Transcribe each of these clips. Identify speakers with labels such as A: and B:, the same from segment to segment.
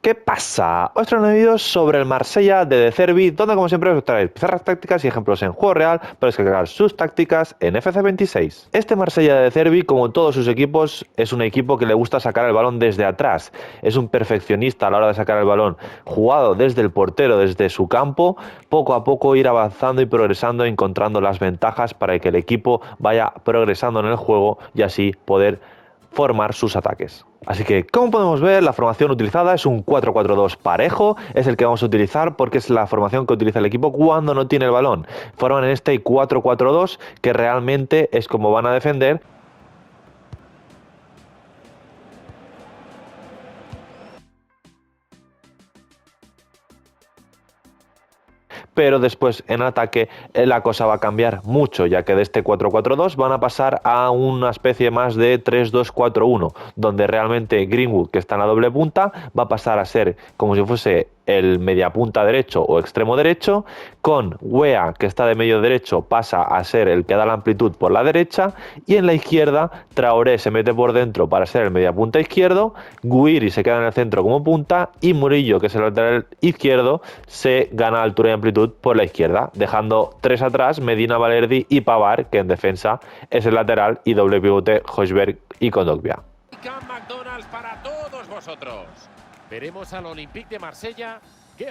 A: ¿Qué pasa? Os traigo un vídeo sobre el Marsella de De Zerbi, donde como siempre os traéis pizarras tácticas y ejemplos en juego real para descargar sus tácticas en FC26. Este Marsella de De Zerbi, como todos sus equipos, es un equipo que le gusta sacar el balón desde atrás. Es un perfeccionista a la hora de sacar el balón, jugado desde el portero, desde su campo, poco a poco ir avanzando y progresando, encontrando las ventajas para que el equipo vaya progresando en el juego y así poder formar sus ataques. Así que, como podemos ver, la formación utilizada es un 4-4-2 parejo, es el que vamos a utilizar porque es la formación que utiliza el equipo cuando no tiene el balón. Forman en este 4-4-2 que realmente es como van a defender. Pero después en ataque la cosa va a cambiar mucho, ya que de este 4-4-2 van a pasar a una especie más de 3-2-4-1, donde realmente Greenwood, que está en la doble punta, va a pasar a ser como si fuese el mediapunta derecho o extremo derecho, con Wea, que está de medio derecho, pasa a ser el que da la amplitud por la derecha, y en la izquierda Traoré se mete por dentro para ser el mediapunta izquierdo, Guiri se queda en el centro como punta, y Murillo, que es el lateral izquierdo, se gana altura y amplitud por la izquierda, dejando tres atrás, Medina, Valerdi y Pavard, que en defensa es el lateral, y doble pivote Højbjerg y Kondogbia.
B: McDonald's para todos vosotros. Veremos al Olympique de Marsella que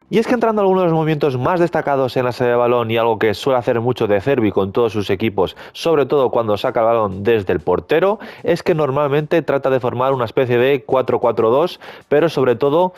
A: Y es que entrando a algunos de los movimientos más destacados en la salida de balón y algo que suele hacer mucho De Zerbi con todos sus equipos, sobre todo cuando saca el balón desde el portero, es que normalmente trata de formar una especie de 4-4-2, pero sobre todo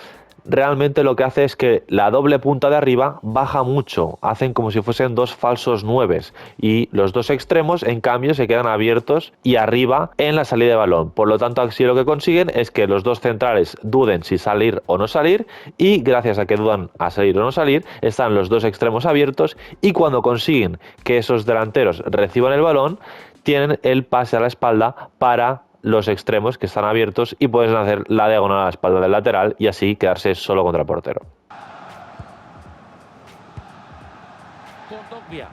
A: realmente lo que hace es que la doble punta de arriba baja mucho, hacen como si fuesen dos falsos nueves y los dos extremos en cambio se quedan abiertos y arriba en la salida de balón. Por lo tanto, así lo que consiguen es que los dos centrales duden si salir o no salir, y gracias a que dudan a salir o no salir, están los dos extremos abiertos, y cuando consiguen que esos delanteros reciban el balón, tienen el pase a la espalda para los extremos que están abiertos y pueden hacer la diagonal a la espalda del lateral y así quedarse solo contra el portero.
B: Kondogbia.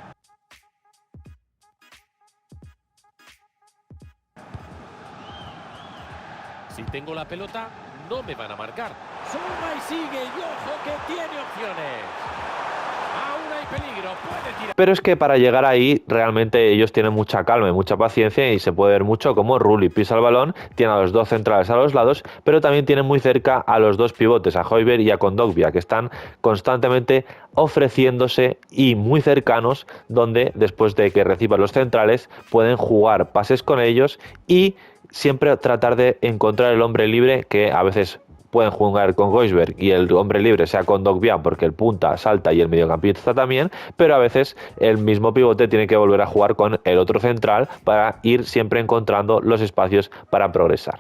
B: Si tengo la pelota, no me van a marcar. Suma y sigue, y ojo que tiene opciones. Aún hay peligro, puede tirar.
A: Pero es que para llegar ahí realmente ellos tienen mucha calma y mucha paciencia, y se puede ver mucho como Rulli pisa el balón, tiene a los dos centrales a los lados, pero también tienen muy cerca a los dos pivotes, a Højbjerg y a Kondogbia, que están constantemente ofreciéndose y muy cercanos, donde después de que reciban los centrales pueden jugar pases con ellos y siempre tratar de encontrar el hombre libre, que a veces pueden jugar con Højbjerg y el hombre libre sea Kondogbia porque el punta salta y el mediocampista también, pero a veces el mismo pivote tiene que volver a jugar con el otro central para ir siempre encontrando los espacios para progresar.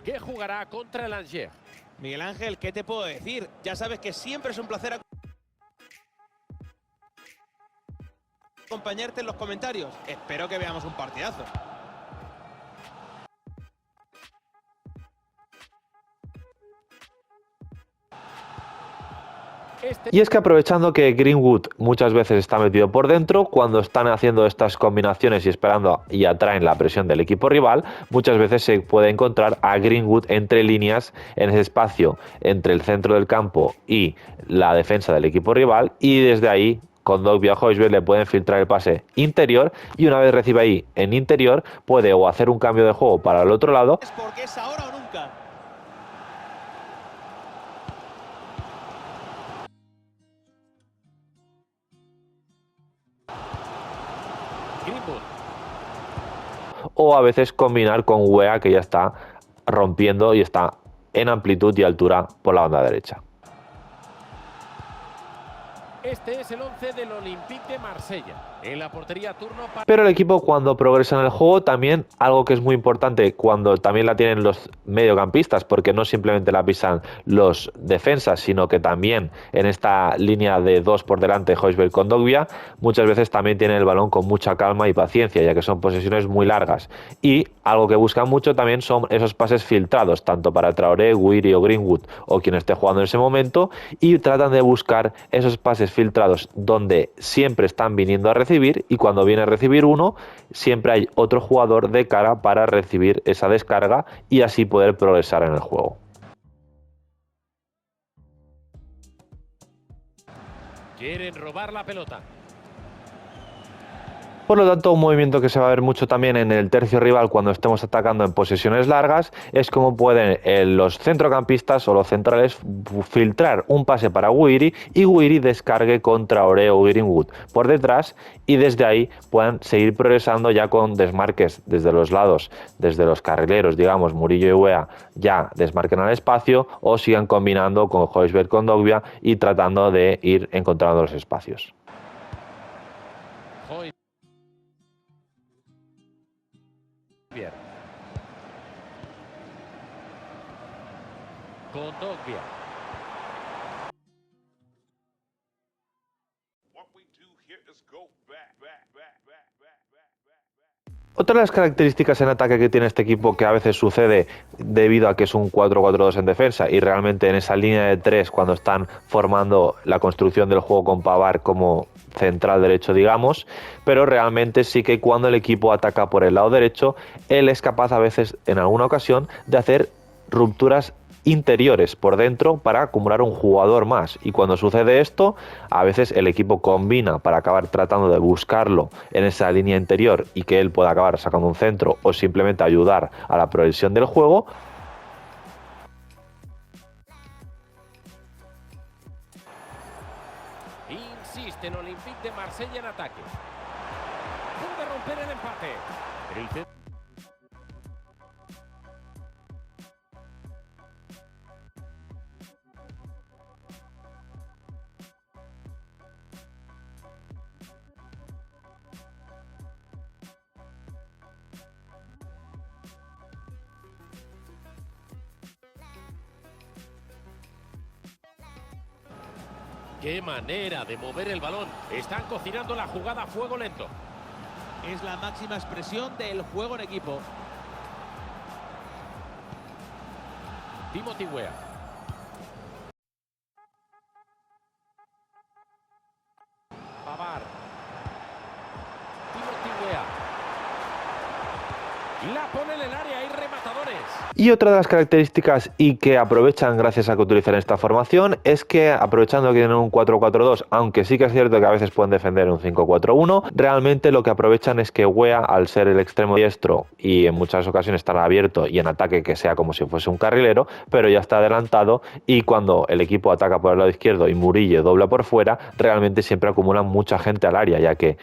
B: ¿Qué jugará contra el Angers?
C: Miguel Ángel, ¿qué te puedo decir? Ya sabes que siempre es un placer acompañarte en los comentarios. Espero que veamos un partidazo.
A: Y es que aprovechando que Greenwood muchas veces está metido por dentro, cuando están haciendo estas combinaciones y esperando y atraen la presión del equipo rival, muchas veces se puede encontrar a Greenwood entre líneas en ese espacio entre el centro del campo y la defensa del equipo rival, y desde ahí Kondogbia o Højbjerg le pueden filtrar el pase interior, y una vez recibe ahí en interior puede o hacer un cambio de juego para el otro lado.
C: Es porque es ahora o nunca.
B: Greenwood.
A: O a veces combinar con Wea, que ya está rompiendo y está en amplitud y altura por la banda derecha.
B: Este es el 11 del Olympique de Marsella. En la portería turno para...
A: Pero el equipo, cuando progresa en el juego, también algo que es muy importante cuando también la tienen los mediocampistas, porque no simplemente la pisan los defensas, sino que también en esta línea de dos por delante, Højbjerg, Kondogbia, muchas veces también tienen el balón con mucha calma y paciencia, ya que son posesiones muy largas. Y algo que buscan mucho también son esos pases filtrados, tanto para Traoré, Guiri o Greenwood o quien esté jugando en ese momento, y tratan de buscar esos pases filtrados donde siempre están viniendo a recibir, y cuando viene a recibir uno, siempre hay otro jugador de cara para recibir esa descarga y así poder progresar en el juego.
B: Quieren robar la pelota.
A: Por lo tanto, un movimiento que se va a ver mucho también en el tercio rival cuando estemos atacando en posesiones largas es cómo pueden los centrocampistas o los centrales filtrar un pase para Guiri y Guiri descargue contra Traoré o Greenwood por detrás, y desde ahí puedan seguir progresando ya con desmarques desde los lados, desde los carrileros, digamos, Murillo y Weah ya desmarquen al espacio, o sigan combinando con Højbjerg, con Kondogbia y tratando de ir encontrando los espacios.
B: Kondogbia.
A: Otra de las características en ataque que tiene este equipo, que a veces sucede debido a que es un 4-4-2 en defensa, y realmente en esa línea de 3 cuando están formando la construcción del juego con Pavard como central derecho, digamos, pero realmente sí que cuando el equipo ataca por el lado derecho, él es capaz a veces, en alguna ocasión, de hacer rupturas interiores por dentro para acumular un jugador más, y cuando sucede esto, a veces el equipo combina para acabar tratando de buscarlo en esa línea interior y que él pueda acabar sacando un centro o simplemente ayudar a la progresión del juego.
B: Insiste en Olympique de Marsella en ataque. Puede romper el empate. ¡Qué manera de mover el balón! Están cocinando la jugada a fuego lento.
C: Es la máxima expresión del juego en equipo.
B: Timothy Weah. Pavard. Timothy Weah. La pone en el área, hay rematadores.
A: Y otra de las características y que aprovechan gracias a que utilizan esta formación es que, aprovechando que tienen un 4-4-2, aunque sí que es cierto que a veces pueden defender un 5-4-1, realmente lo que aprovechan es que Weah, al ser el extremo diestro y en muchas ocasiones estar abierto y en ataque que sea como si fuese un carrilero, pero ya está adelantado, y cuando el equipo ataca por el lado izquierdo y Murillo dobla por fuera, realmente siempre acumulan mucha gente al área, ya que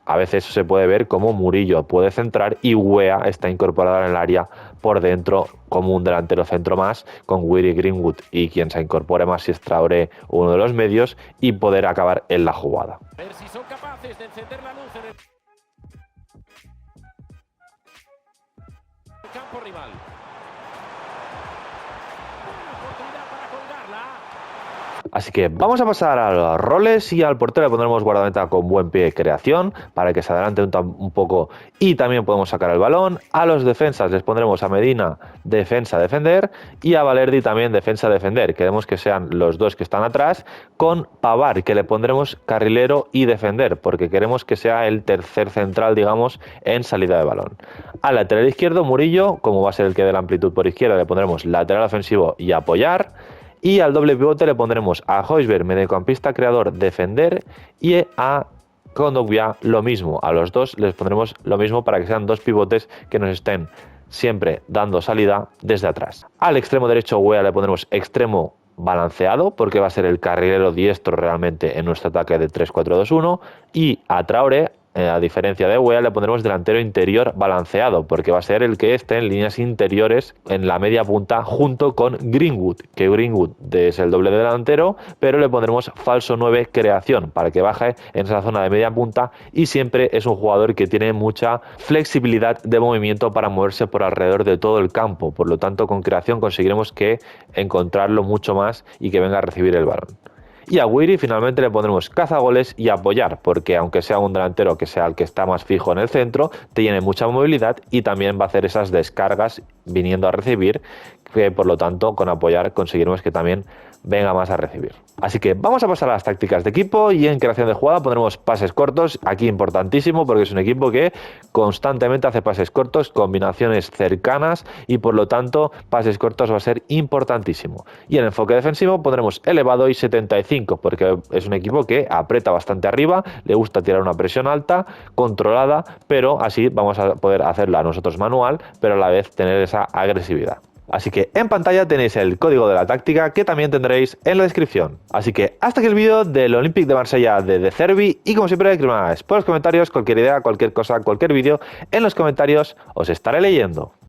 A: a veces se puede ver como Murillo puede centrar y Weah está incorporado en el área por dentro como un delantero centro más, con Guiri, Greenwood y quien se incorpore más si es Traoré, uno de los medios, y poder acabar en la jugada.
B: A ver si son capaces de encender la luz en el campo rival. Una oportunidad para colgarla.
A: Así que vamos a pasar a los roles, y al portero le pondremos guardameta con buen pie de creación para que se adelante un poco y también podemos sacar el balón. A los defensas les pondremos a Medina defensa-defender y a Valerdi también defensa-defender. Queremos que sean los dos que están atrás, con Pavard que le pondremos carrilero y defender, porque queremos que sea el tercer central, digamos, en salida de balón. Al lateral izquierdo, Murillo, como va a ser el que dé la amplitud por izquierda, le pondremos lateral ofensivo y apoyar. Y al doble pivote le pondremos a Højbjerg, mediocampista creador, defender, y a Kondogbia lo mismo. A los dos les pondremos lo mismo para que sean dos pivotes que nos estén siempre dando salida desde atrás. Al extremo derecho, Weah, le pondremos extremo balanceado, porque va a ser el carrilero diestro realmente en nuestro ataque de 3-4-2-1, y a Traoré, a diferencia de Weah, le pondremos delantero interior balanceado, porque va a ser el que esté en líneas interiores en la media punta junto con Greenwood, que Greenwood es el doble delantero, pero le pondremos falso 9 creación para que baje en esa zona de media punta, y siempre es un jugador que tiene mucha flexibilidad de movimiento para moverse por alrededor de todo el campo. Por lo tanto, con creación conseguiremos que encontrarlo mucho más y que venga a recibir el balón. Y a Guiri finalmente le pondremos cazagoles y apoyar, porque aunque sea un delantero que sea el que está más fijo en el centro, tiene mucha movilidad y también va a hacer esas descargas viniendo a recibir, que por lo tanto con apoyar conseguiremos que también venga más a recibir. Así que vamos a pasar a las tácticas de equipo y en creación de jugada pondremos pases cortos, aquí importantísimo porque es un equipo que constantemente hace pases cortos, combinaciones cercanas y por lo tanto pases cortos va a ser importantísimo. Y en enfoque defensivo pondremos elevado y 75 porque es un equipo que aprieta bastante arriba, le gusta tirar una presión alta, controlada, pero así vamos a poder hacerla nosotros manual, pero a la vez tener esa agresividad. Así que en pantalla tenéis el código de la táctica que también tendréis en la descripción. Así que hasta aquí el vídeo del Olympique de Marsella de De Zerbi y como siempre que me hagáis por los comentarios cualquier idea, cualquier cosa, cualquier vídeo en los comentarios os estaré leyendo.